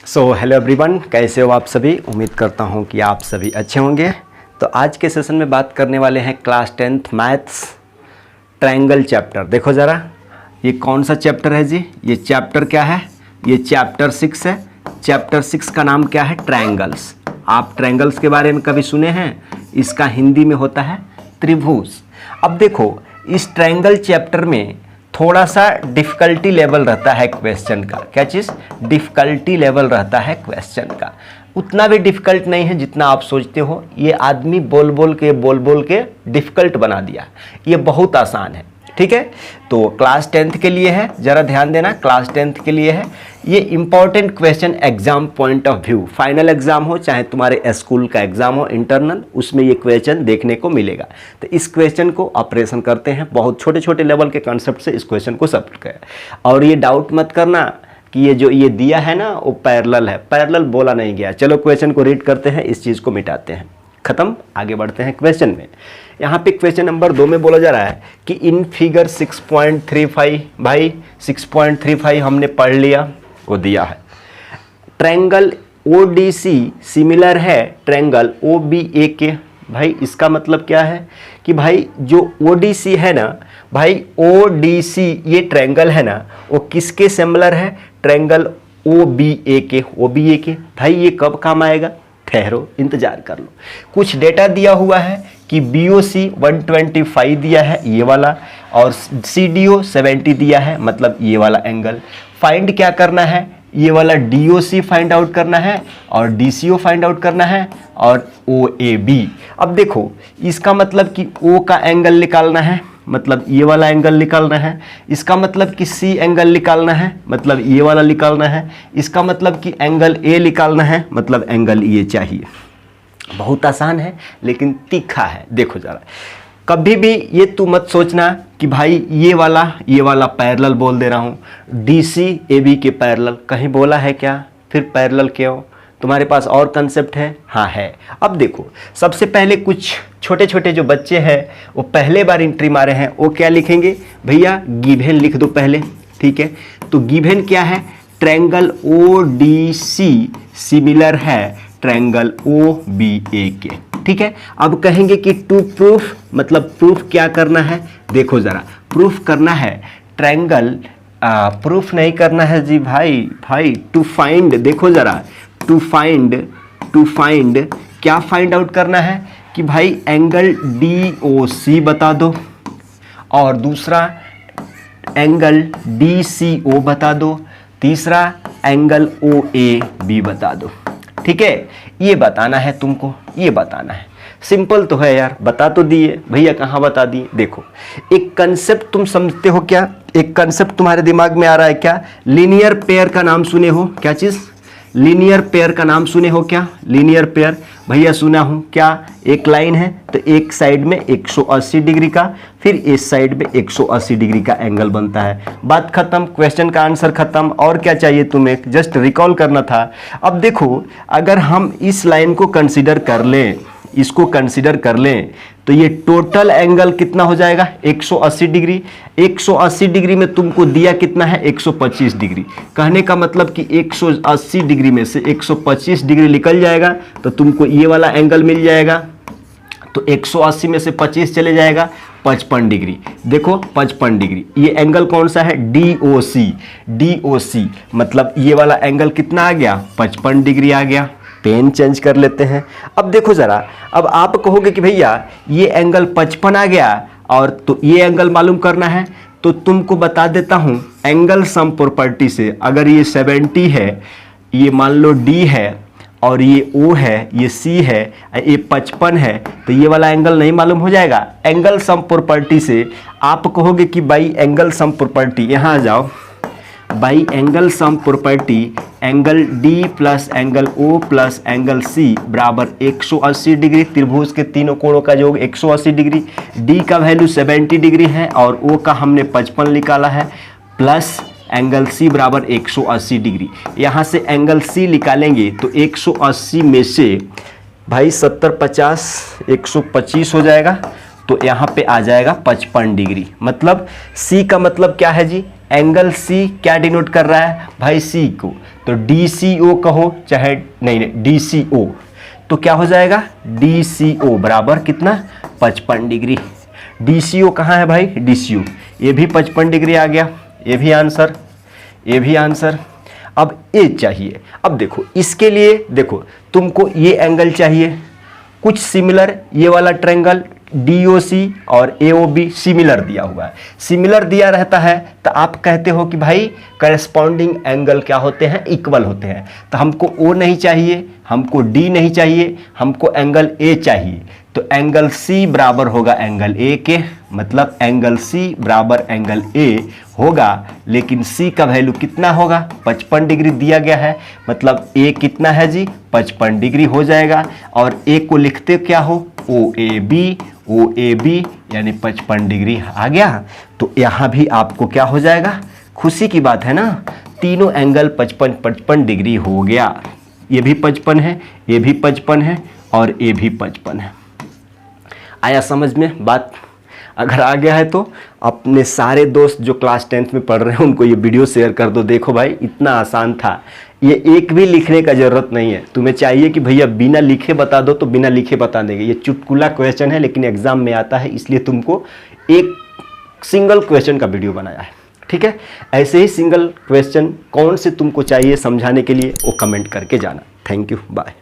Hello everyone, कैसे हो आप सभी। उम्मीद करता हूं कि आप सभी अच्छे होंगे। तो आज के सेशन में बात करने वाले हैं class 10th maths triangle chapter. देखो ज़रा, ये कौन सा चैप्टर है जी। ये चैप्टर क्या है? ये चैप्टर 6 है। चैप्टर 6 का नाम क्या है? ट्रायंगल्स। आप ट्रायंगल्स के बारे में कभी सुने हैं? इसका हिंदी में होता है त्रिभुज। अब देखो, इस ट्रायंगल चैप्टर में थोड़ा सा डिफ़िकल्टी लेवल रहता है क्वेश्चन का। क्या चीज़? डिफ़िकल्टी लेवल रहता है क्वेश्चन का। उतना भी डिफ़िकल्ट नहीं है जितना आप सोचते हो। ये आदमी बोल बोल के डिफ़िकल्ट बना दिया। ये बहुत आसान है, ठीक है। तो क्लास 10th के लिए है, ज़रा ध्यान देना, क्लास 10th के लिए है। ये important question exam point of view, final exam हो चाहे तुम्हारे स्कूल का एग्जाम हो इंटरनल, उसमें ये क्वेश्चन देखने को मिलेगा। तो इस क्वेश्चन को ऑपरेशन करते हैं, बहुत छोटे छोटे लेवल के कॉन्सेप्ट से इस क्वेश्चन को सब कर। और ये डाउट मत करना कि ये दिया है ना वो पैरेलल है। पैरेलल बोला नहीं गया। चलो क्वेश्चन को रीड करते हैं, इस चीज़ को मिटाते हैं, खत्म। आगे बढ़ते हैं क्वेश्चन में। यहाँ पे क्वेश्चन नंबर 2 में बोला जा रहा है कि इन फिगर 6.35, भाई 6.35 हमने पढ़ लिया, वो दिया है। ट्रायंगल ODC सिमिलर है ट्रायंगल OBA के। भाई इसका मतलब क्या है कि भाई जो ODC है ना, भाई ODC ये ट्रायंगल है ना, वो किसके सिमिलर है? ट्रायंगल OBA के। OBA के भाई ये कब काम आएगा? ठहरो, इंतजार कर लो। कुछ डेटा दिया हुआ है कि BOC 125 दिया है ये वाला, और CDO 70 दिया है, मतलब ये वाला एंगल। फाइंड क्या करना है? ये वाला DOC फाइंड आउट करना है और DCO फाइंड आउट करना है और OAB। अब देखो, इसका मतलब कि O का एंगल निकालना है, मतलब ये वाला एंगल निकालना है। इसका मतलब कि C एंगल निकालना है, मतलब ये वाला निकालना है। इसका मतलब कि एंगल A निकालना है, मतलब एंगल ये चाहिए। बहुत आसान है लेकिन तीखा है। देखो जरा, कभी भी ये तू मत सोचना कि भाई ये वाला पैरेलल बोल दे रहा हूँ, DC AB के पैरेलल। कहीं बोला है क्या? फिर पैरेलल क्यों? तुम्हारे पास और कंसेप्ट है? हाँ है। अब देखो, सबसे पहले कुछ छोटे छोटे जो बच्चे हैं वो पहले बार एंट्री मारे हैं, वो क्या लिखेंगे? भैया गिवन लिख दो पहले, ठीक है। तो गिवन क्या है? ट्रायंगल ODC सिमिलर है ट्रायंगल OBA के, ठीक है। अब कहेंगे कि टू प्रूफ, मतलब प्रूफ क्या करना है? देखो जरा, प्रूफ करना है ट्रायंगल, प्रूफ नहीं करना है जी भाई टू फाइंड। देखो जरा, टू फाइंड क्या फाइंड आउट करना है कि भाई एंगल DOC बता दो और दूसरा एंगल DCO बता दो, तीसरा एंगल OAB बता दो, ठीक है। ये बताना है तुमको, ये बताना है। सिंपल तो है यार, बता तो दिए भैया, कहाँ बता दिए? देखो, एक कंसेप्ट तुम समझते हो क्या? एक कंसेप्ट तुम्हारे दिमाग में आ रहा है क्या? लीनियर पेयर का नाम सुने हो? क्या चीज़? लीनियर पेयर का नाम सुने हो क्या? लीनियर पेयर भैया सुना हूँ। क्या? एक लाइन है तो एक साइड में 180 डिग्री का, फिर इस साइड में 180 डिग्री का एंगल बनता है। बात खत्म, क्वेश्चन का आंसर खत्म। और क्या चाहिए तुम्हें? जस्ट रिकॉल करना था। अब देखो, अगर हम इस लाइन को कंसिडर कर लें, इसको कंसिडर कर लें, तो ये टोटल एंगल कितना हो जाएगा? 180 डिग्री। 180 डिग्री में तुमको दिया कितना है? 125 डिग्री। कहने का मतलब कि 180 डिग्री में से 125 डिग्री निकल जाएगा तो तुमको ये वाला एंगल मिल जाएगा। तो 180 में से 25 चले जाएगा, 55 डिग्री। देखो 55 डिग्री, ये एंगल कौन सा है? DOC, मतलब ये वाला एंगल कितना आ गया? 55 डिग्री आ गया। पेन चेंज कर लेते हैं। अब देखो ज़रा, अब आप कहोगे कि भैया ये एंगल 55 आ गया और तो ये एंगल मालूम करना है, तो तुमको बता देता हूँ एंगल सम प्रॉपर्टी से। अगर ये 70 है, ये मान लो D है और ये O है, ये C है, ये 55 है, तो ये वाला एंगल नहीं मालूम हो जाएगा? एंगल सम प्रॉपर्टी से आप कहोगे कि भाई एंगल सम प्रॉपर्टी, यहाँ आ जाओ by angle sum property, angle D plus angle O plus angle C बराबर 180 डिग्री। त्रिभुज के तीनों कोणों का योग 180 डिग्री। D का वैल्यू 70 डिग्री है और O का हमने 55 निकाला है, प्लस एंगल C बराबर 180 डिग्री। यहाँ से एंगल C निकालेंगे तो 180 में से भाई 70 50 125 हो जाएगा, तो यहाँ पे आ जाएगा 55 डिग्री। मतलब C का मतलब क्या है जी? एंगल C क्या डिनोट कर रहा है भाई? C को। तो DCO कहो चाहे नहीं DCO, तो क्या हो जाएगा DCO बराबर कितना 55 डिग्री। DCO कहाँ है भाई DCO, ये भी 55 डिग्री आ गया, ये भी आंसर, ये भी आंसर। अब ये चाहिए, अब देखो इसके लिए देखो तुमको ये एंगल चाहिए कुछ सिमिलर, ये वाला ट्रायंगल DOC और AOB सिमिलर दिया हुआ है, सिमिलर दिया रहता है तो आप कहते हो कि भाई करस्पॉन्डिंग एंगल क्या होते हैं इक्वल होते हैं। तो हमको O नहीं चाहिए, हमको D नहीं चाहिए, हमको एंगल A चाहिए। तो एंगल C बराबर होगा एंगल A के, मतलब एंगल C बराबर एंगल A होगा, लेकिन C का वैल्यू कितना होगा 55 डिग्री दिया गया है, मतलब A कितना है जी 55 डिग्री हो जाएगा। और A को लिखते क्या हो OAB यानी 55 डिग्री आ गया। तो यहाँ भी आपको क्या हो जाएगा, खुशी की बात है ना, तीनों एंगल 55 डिग्री हो गया। ये भी 55 है, ये भी 55 है और ये भी 55 है। आया समझ में बात? अगर आ गया है तो अपने सारे दोस्त जो क्लास 10th में पढ़ रहे हैं उनको ये वीडियो शेयर कर दो। देखो भाई इतना आसान था, ये एक भी लिखने का ज़रूरत नहीं है। तुम्हें चाहिए कि भैया बिना लिखे बता दो तो बिना लिखे बता देंगे। ये चुटकुला क्वेश्चन है लेकिन एग्जाम में आता है, इसलिए तुमको एक सिंगल क्वेश्चन का वीडियो बनाया है, ठीक है। ऐसे ही सिंगल क्वेश्चन कौन से तुमको चाहिए समझाने के लिए वो कमेंट करके जाना। Thank you, bye.